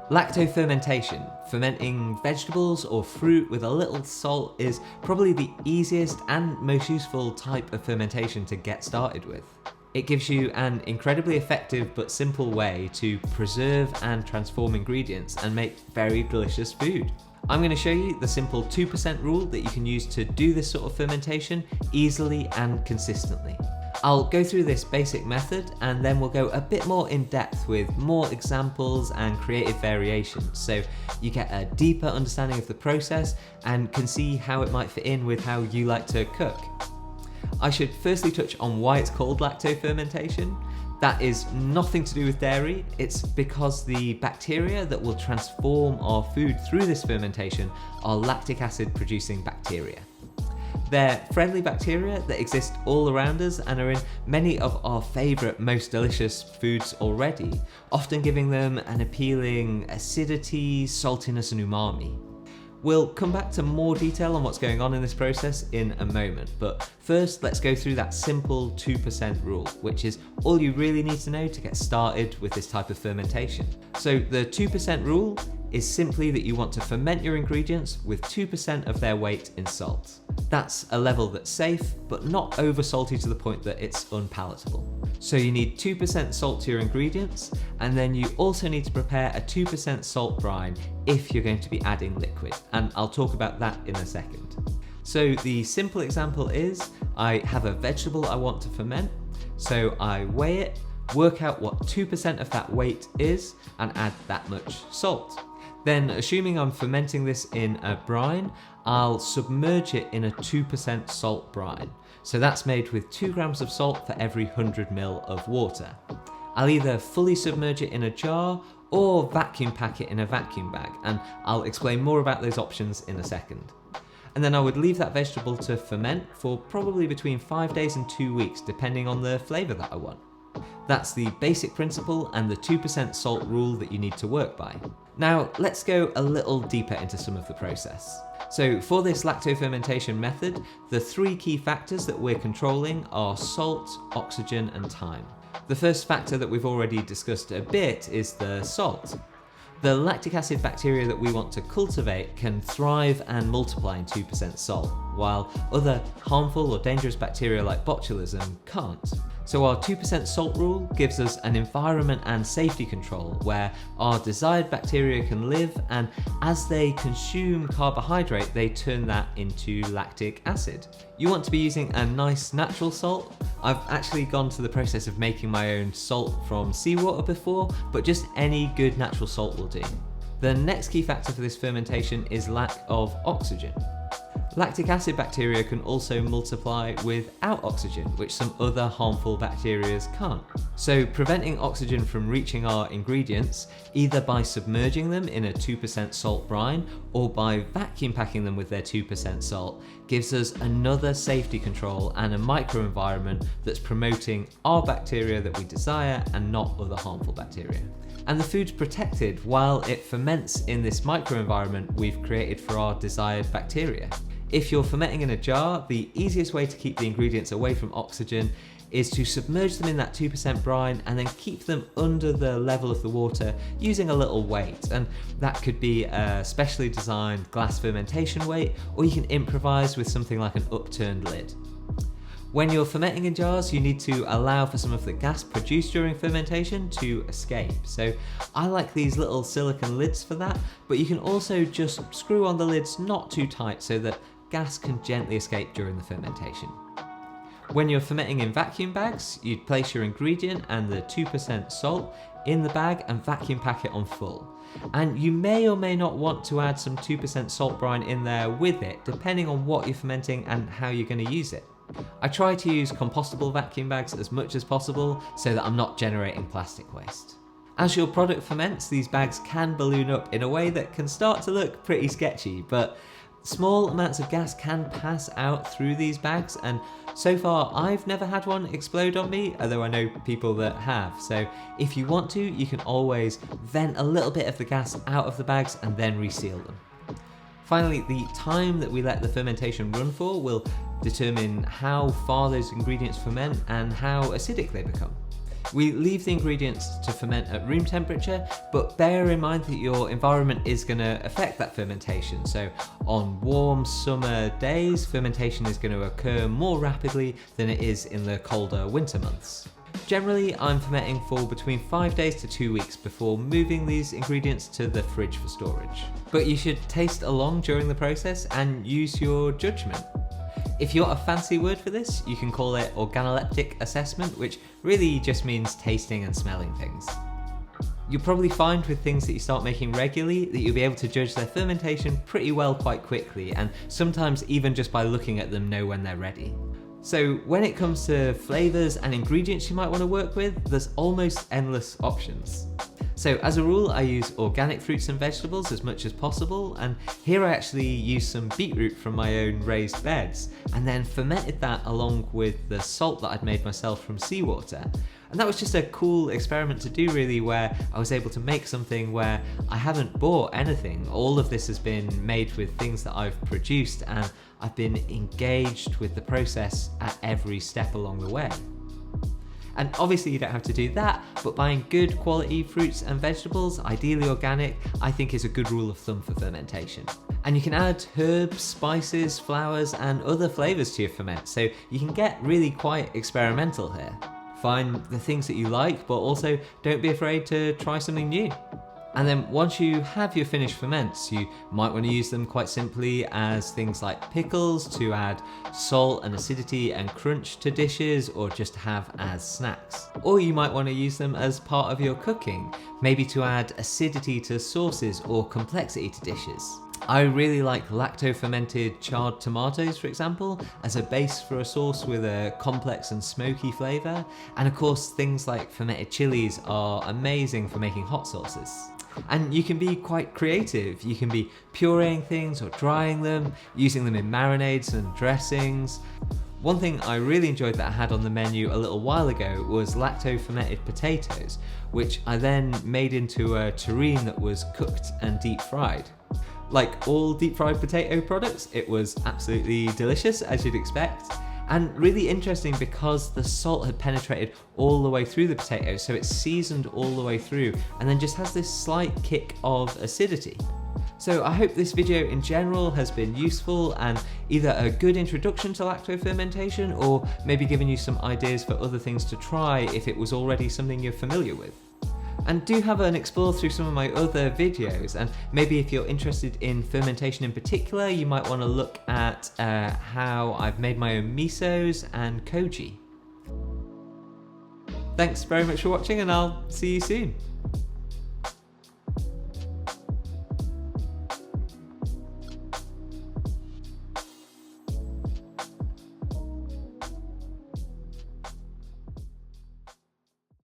Lacto fermentation, fermenting vegetables or fruit with a little salt, is probably the easiest and most useful type of fermentation to get started with. It gives you an incredibly effective but simple way to preserve and transform ingredients and make very delicious food. I'm going to show you the simple 2% rule that you can use to do this sort of fermentation easily and consistently. I'll go through this basic method and then we'll go a bit more in depth with more examples and creative variations, so you get a deeper understanding of the process and can see how it might fit in with how you like to cook. I should firstly touch on why it's called lacto fermentation. That is nothing to do with dairy, it's because the bacteria that will transform our food through this fermentation are lactic acid producing bacteria. They're friendly bacteria that exist all around us and are in many of our favourite, most delicious foods already, often giving them an appealing acidity, saltiness and umami. We'll come back to more detail on what's going on in this process in a moment, but first let's go through that simple 2% rule, which is all you really need to know to get started with this type of fermentation. So the 2% rule is simply that you want to ferment your ingredients with 2% of their weight in salt. That's a level that's safe, but not over salty to the point that it's unpalatable. So you need 2% salt to your ingredients, and then you also need to prepare a 2% salt brine if you're going to be adding liquid, and I'll talk about that in a second. So the simple example is, I have a vegetable I want to ferment, so I weigh it, work out what 2% of that weight is, and add that much salt. Then, assuming I'm fermenting this in a brine, I'll submerge it in a 2% salt brine. So that's made with 2 grams of salt for every 100 ml of water. I'll either fully submerge it in a jar or vacuum pack it in a vacuum bag, and I'll explain more about those options in a second. And then I would leave that vegetable to ferment for probably between 5 days and 2 weeks, depending on the flavour that I want. That's the basic principle and the 2% salt rule that you need to work by. Now let's go a little deeper into some of the process. So for this lacto fermentation method, the 3 key factors that we're controlling are salt, oxygen and time. The first factor that we've already discussed a bit is the salt. The lactic acid bacteria that we want to cultivate can thrive and multiply in 2% salt, while other harmful or dangerous bacteria like botulism can't. So our 2% salt rule gives us an environment and safety control where our desired bacteria can live, and as they consume carbohydrate, they turn that into lactic acid. You want to be using a nice natural salt. I've actually gone to the process of making my own salt from seawater before, but just any good natural salt will do. The next key factor for this fermentation is lack of oxygen. Lactic acid bacteria can also multiply without oxygen, which some other harmful bacteria can't. So preventing oxygen from reaching our ingredients, either by submerging them in a 2% salt brine or by vacuum packing them with their 2% salt, gives us another safety control and a microenvironment that's promoting our bacteria that we desire and not other harmful bacteria. And the food's protected while it ferments in this microenvironment we've created for our desired bacteria. If you're fermenting in a jar, the easiest way to keep the ingredients away from oxygen is to submerge them in that 2% brine and then keep them under the level of the water using a little weight. And that could be a specially designed glass fermentation weight, or you can improvise with something like an upturned lid. When you're fermenting in jars, you need to allow for some of the gas produced during fermentation to escape. So I like these little silicone lids for that, but you can also just screw on the lids not too tight so that gas can gently escape during the fermentation. When you're fermenting in vacuum bags, you'd place your ingredient and the 2% salt in the bag and vacuum pack it on full. And you may or may not want to add some 2% salt brine in there with it, depending on what you're fermenting and how you're going to use it. I try to use compostable vacuum bags as much as possible so that I'm not generating plastic waste. As your product ferments, these bags can balloon up in a way that can start to look pretty sketchy, but small amounts of gas can pass out through these bags, and so far I've never had one explode on me, although I know people that have. So if you want to, you can always vent a little bit of the gas out of the bags and then reseal them. Finally, the time that we let the fermentation run for will determine how far those ingredients ferment and how acidic they become. We leave the ingredients to ferment at room temperature, but bear in mind that your environment is going to affect that fermentation. So on warm summer days, fermentation is going to occur more rapidly than it is in the colder winter months. Generally, I'm fermenting for between 5 days to 2 weeks before moving these ingredients to the fridge for storage. But you should taste along during the process and use your judgment. If you want a fancy word for this, you can call it organoleptic assessment, which really just means tasting and smelling things. You'll probably find with things that you start making regularly that you'll be able to judge their fermentation pretty well quite quickly, and sometimes even just by looking at them know when they're ready. So when it comes to flavours and ingredients you might want to work with, there's almost endless options. So as a rule, I use organic fruits and vegetables as much as possible, and here I actually used some beetroot from my own raised beds, and then fermented that along with the salt that I'd made myself from seawater. And that was just a cool experiment to do really, where I was able to make something where I haven't bought anything. All of this has been made with things that I've produced, and I've been engaged with the process at every step along the way. And obviously you don't have to do that, but buying good quality fruits and vegetables, ideally organic, I think is a good rule of thumb for fermentation. And you can add herbs, spices, flowers, and other flavours to your ferment, so you can get really quite experimental here. Find the things that you like, but also don't be afraid to try something new. And then once you have your finished ferments, you might want to use them quite simply as things like pickles to add salt and acidity and crunch to dishes, or just have as snacks. Or you might want to use them as part of your cooking, maybe to add acidity to sauces or complexity to dishes. I really like lacto fermented charred tomatoes, for example, as a base for a sauce with a complex and smoky flavour. And of course, things like fermented chilies are amazing for making hot sauces. And you can be quite creative. You can be pureeing things or drying them, using them in marinades and dressings. One thing I really enjoyed that I had on the menu a little while ago was lacto fermented potatoes, which I then made into a terrine that was cooked and deep fried. Like all deep fried potato products, it was absolutely delicious, as you'd expect, and really interesting because the salt had penetrated all the way through the potatoes, so it's seasoned all the way through and then just has this slight kick of acidity. So I hope this video in general has been useful and either a good introduction to lacto fermentation, or maybe given you some ideas for other things to try if it was already something you're familiar with. And do have an explore through some of my other videos, and maybe if you're interested in fermentation in particular, you might want to look at how I've made my own misos and koji. Thanks very much for watching, and I'll see you soon.